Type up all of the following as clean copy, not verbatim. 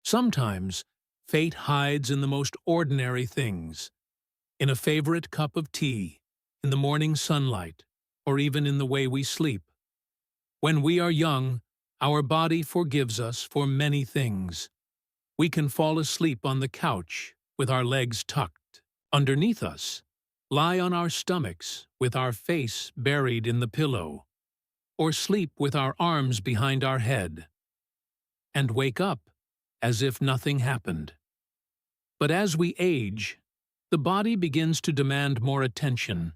Sometimes, fate hides in the most ordinary things, in a favorite cup of tea, in the morning sunlight, or even in the way we sleep. When we are young, our body forgives us for many things. We can fall asleep on the couch with our legs tucked underneath us, lie on our stomachs with our face buried in the pillow, or sleep with our arms behind our head, and wake up as if nothing happened. But as we age, the body begins to demand more attention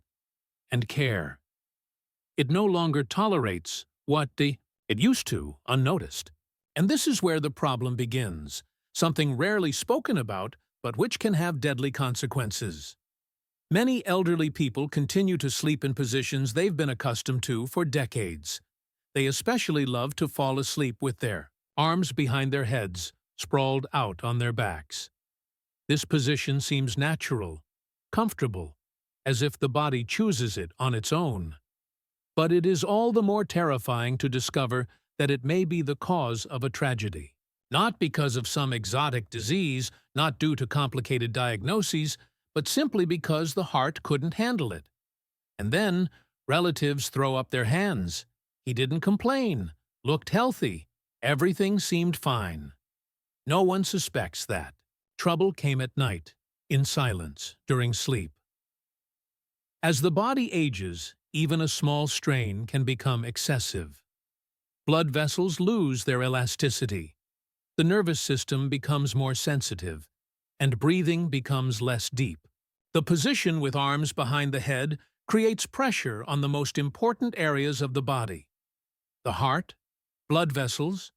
and care. It no longer tolerates what it used to, unnoticed. And this is where the problem begins, something rarely spoken about, but which can have deadly consequences. Many elderly people continue to sleep in positions they've been accustomed to for decades. They especially love to fall asleep with their arms behind their heads, sprawled out on their backs. This position seems natural, comfortable, as if the body chooses it on its own. But it is all the more terrifying to discover that it may be the cause of a tragedy. Not because of some exotic disease, not due to complicated diagnoses, but simply because the heart couldn't handle it. And then, relatives throw up their hands. He didn't complain, looked healthy, everything seemed fine. No one suspects that. Trouble came at night, in silence, during sleep. As the body ages, even a small strain can become excessive. Blood vessels lose their elasticity. The nervous system becomes more sensitive, and breathing becomes less deep. The position with arms behind the head creates pressure on the most important areas of the body: the heart, blood vessels,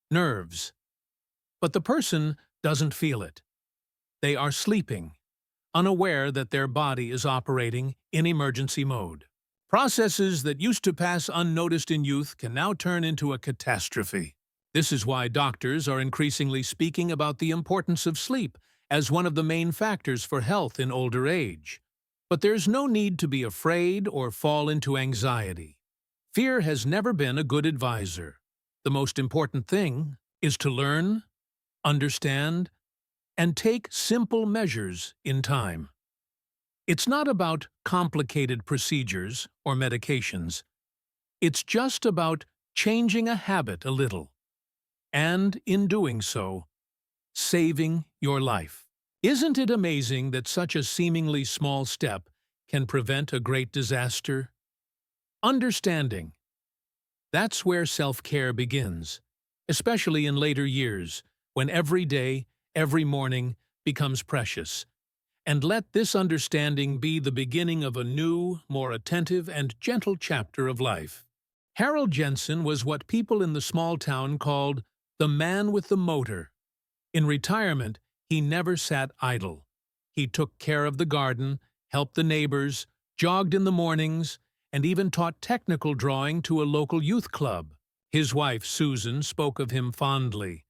nerves. But the person doesn't feel it. They are sleeping, unaware that their body is operating in emergency mode. Processes that used to pass unnoticed in youth can now turn into a catastrophe. This is why doctors are increasingly speaking about the importance of sleep as one of the main factors for health in older age. But there's no need to be afraid or fall into anxiety. Fear has never been a good advisor. The most important thing is to learn, understand, and take simple measures in time. It's not about complicated procedures or medications. It's just about changing a habit a little, and in doing so, saving your life. Isn't it amazing that such a seemingly small step can prevent a great disaster? Understanding. That's where self-care begins, especially in later years, when every day, every morning becomes precious. And let this understanding be the beginning of a new, more attentive and gentle chapter of life. Harold Jensen was what people in the small town called the man with the motor. In retirement, he never sat idle. He took care of the garden, helped the neighbors, jogged in the mornings, and even taught technical drawing to a local youth club. His wife, Susan, spoke of him fondly.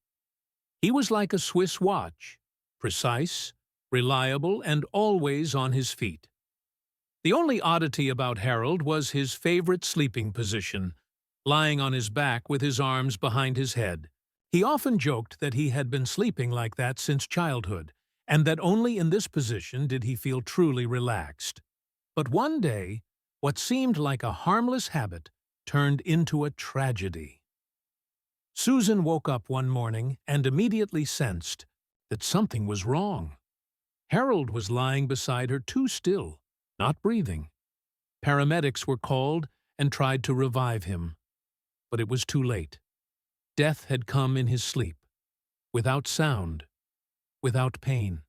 He was like a Swiss watch, precise, reliable, and always on his feet. The only oddity about Harold was his favorite sleeping position, lying on his back with his arms behind his head. He often joked that he had been sleeping like that since childhood, and that only in this position did he feel truly relaxed. But one day, what seemed like a harmless habit turned into a tragedy. Susan woke up one morning and immediately sensed that something was wrong. Harold was lying beside her too still, not breathing. Paramedics were called and tried to revive him, but it was too late. Death had come in his sleep, without sound, without pain,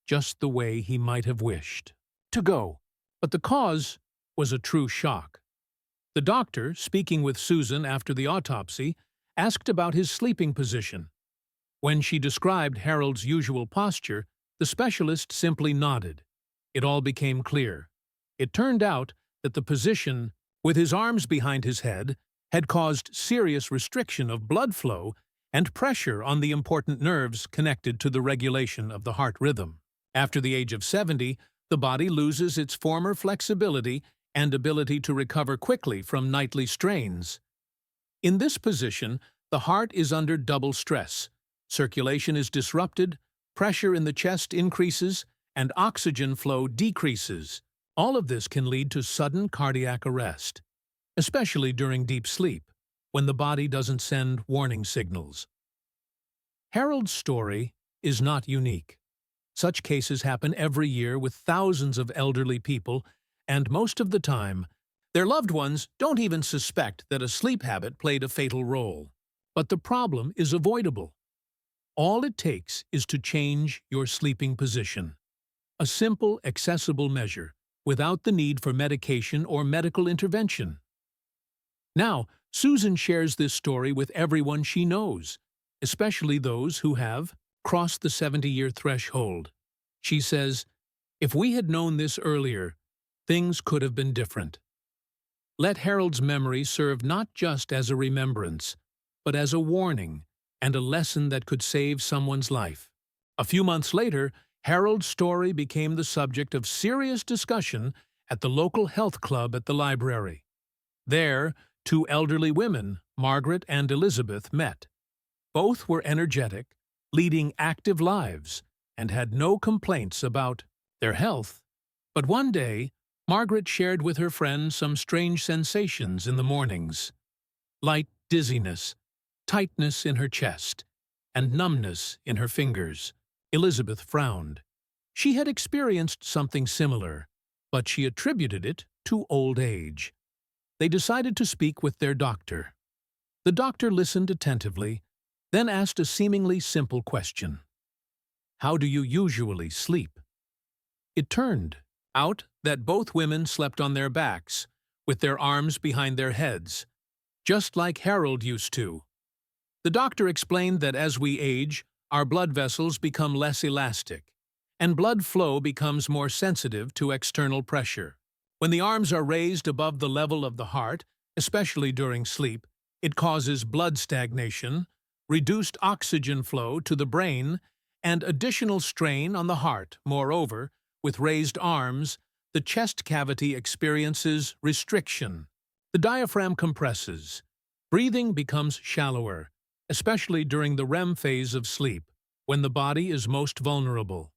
just the way he might have wished to go. But the cause was a true shock. The doctor, speaking with Susan after the autopsy, asked about his sleeping position. When she described Harold's usual posture, the specialist simply nodded. It all became clear. It turned out that the position, with his arms behind his head, had caused serious restriction of blood flow and pressure on the important nerves connected to the regulation of the heart rhythm. After the age of 70, the body loses its former flexibility and ability to recover quickly from nightly strains. In this position, the heart is under double stress. Circulation is disrupted, pressure in the chest increases, and oxygen flow decreases. All of this can lead to sudden cardiac arrest, especially during deep sleep, when the body doesn't send warning signals. Harold's story is not unique. Such cases happen every year with thousands of elderly people, and most of the time, their loved ones don't even suspect that a sleep habit played a fatal role. But the problem is avoidable. All it takes is to change your sleeping position. A simple, accessible measure, without the need for medication or medical intervention. Now, Susan shares this story with everyone she knows, especially those who have crossed the 70-year threshold. She says, "If we had known this earlier, things could have been different." Let Harold's memory serve not just as a remembrance, but as a warning and a lesson that could save someone's life. A few months later, Harold's story became the subject of serious discussion at the local health club at the library. There, two elderly women, Margaret and Elizabeth, met. Both were energetic, leading active lives, and had no complaints about their health. But one day, Margaret shared with her friend some strange sensations in the mornings. Light dizziness, tightness in her chest, and numbness in her fingers. Elizabeth frowned. She had experienced something similar, but she attributed it to old age. They decided to speak with their doctor. The doctor listened attentively, then asked a seemingly simple question. "How do you usually sleep?" It turned out that both women slept on their backs, with their arms behind their heads, just like Harold used to. The doctor explained that as we age, our blood vessels become less elastic, and blood flow becomes more sensitive to external pressure. When the arms are raised above the level of the heart, especially during sleep, it causes blood stagnation, reduced oxygen flow to the brain, and additional strain on the heart. Moreover, with raised arms, the chest cavity experiences restriction. The diaphragm compresses. Breathing becomes shallower, especially during the REM phase of sleep, when the body is most vulnerable.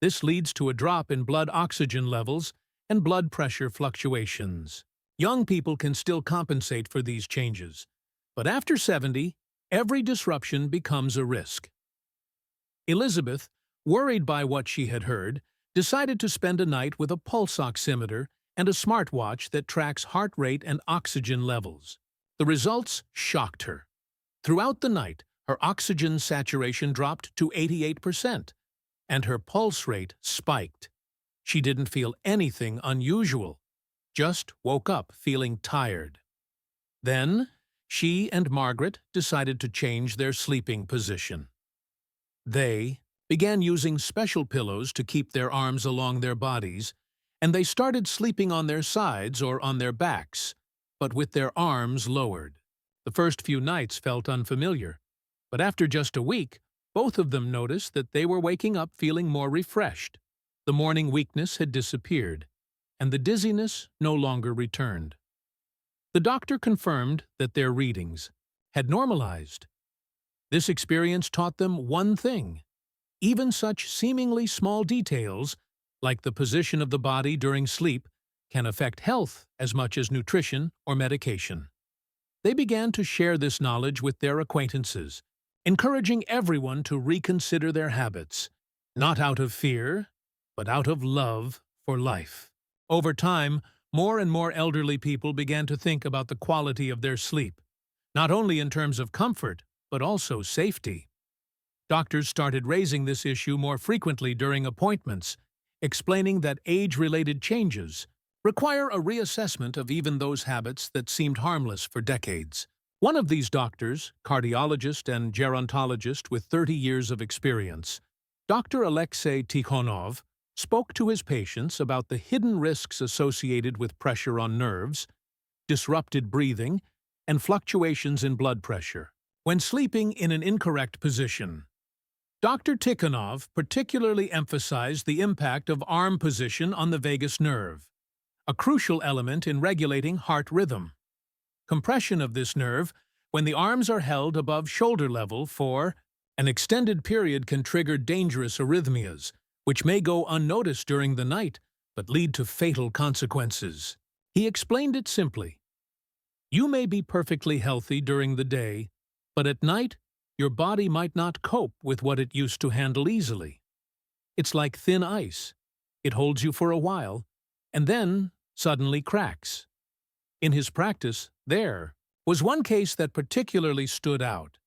This leads to a drop in blood oxygen levels and blood pressure fluctuations. Young people can still compensate for these changes, but after 70, every disruption becomes a risk. Elizabeth, worried by what she had heard, decided to spend a night with a pulse oximeter and a smartwatch that tracks heart rate and oxygen levels. The results shocked her. Throughout the night, her oxygen saturation dropped to 88%, and her pulse rate spiked. She didn't feel anything unusual, just woke up feeling tired. Then, she and Margaret decided to change their sleeping position. They began using special pillows to keep their arms along their bodies, and they started sleeping on their sides or on their backs, but with their arms lowered. The first few nights felt unfamiliar, but after just a week, both of them noticed that they were waking up feeling more refreshed. The morning weakness had disappeared, and the dizziness no longer returned. The doctor confirmed that their readings had normalized. This experience taught them one thing: even such seemingly small details, like the position of the body during sleep, can affect health as much as nutrition or medication. They began to share this knowledge with their acquaintances, encouraging everyone to reconsider their habits, not out of fear, but out of love for life. Over time, more and more elderly people began to think about the quality of their sleep, not only in terms of comfort, but also safety. Doctors started raising this issue more frequently during appointments, explaining that age-related changes require a reassessment of even those habits that seemed harmless for decades. One of these doctors, cardiologist and gerontologist with 30 years of experience, Dr. Alexei Tikhonov, spoke to his patients about the hidden risks associated with pressure on nerves, disrupted breathing, and fluctuations in blood pressure when sleeping in an incorrect position. Dr. Tikhonov particularly emphasized the impact of arm position on the vagus nerve, a crucial element in regulating heart rhythm. Compression of this nerve, when the arms are held above shoulder level for An extended period can trigger dangerous arrhythmias, which may go unnoticed during the night but lead to fatal consequences. He explained it simply. You may be perfectly healthy during the day, but at night, your body might not cope with what it used to handle easily. It's like thin ice. It holds you for a while, and then suddenly cracks. In his practice, there was one case that particularly stood out.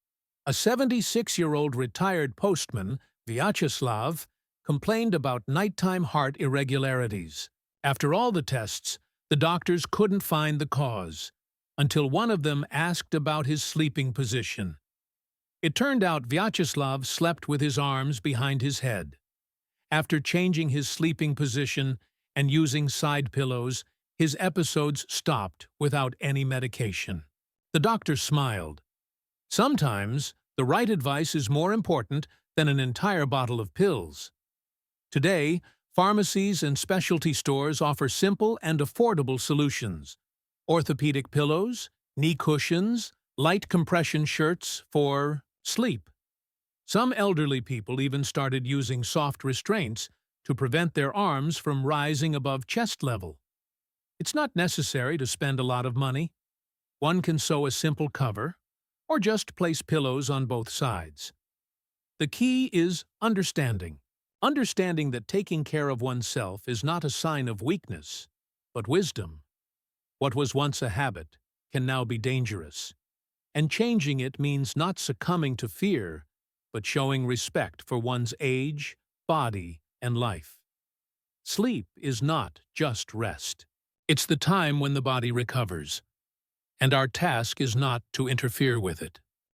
A 76-year-old retired postman, Vyacheslav, complained about nighttime heart irregularities. After all the tests, the doctors couldn't find the cause, until one of them asked about his sleeping position. It turned out Vyacheslav slept with his arms behind his head. After changing his sleeping position and using side pillows, his episodes stopped without any medication. The doctor smiled. Sometimes, the right advice is more important than an entire bottle of pills. Today, pharmacies and specialty stores offer simple and affordable solutions. Orthopedic pillows, knee cushions, light compression shirts for sleep. Some elderly people even started using soft restraints to prevent their arms from rising above chest level. It's not necessary to spend a lot of money. One can sew a simple cover, or just place pillows on both sides. The key is understanding. Understanding that taking care of oneself is not a sign of weakness, but wisdom. What was once a habit can now be dangerous, and changing it means not succumbing to fear, but showing respect for one's age, body, and life. Sleep is not just rest. It's the time when the body recovers, and our task is not to interfere with it.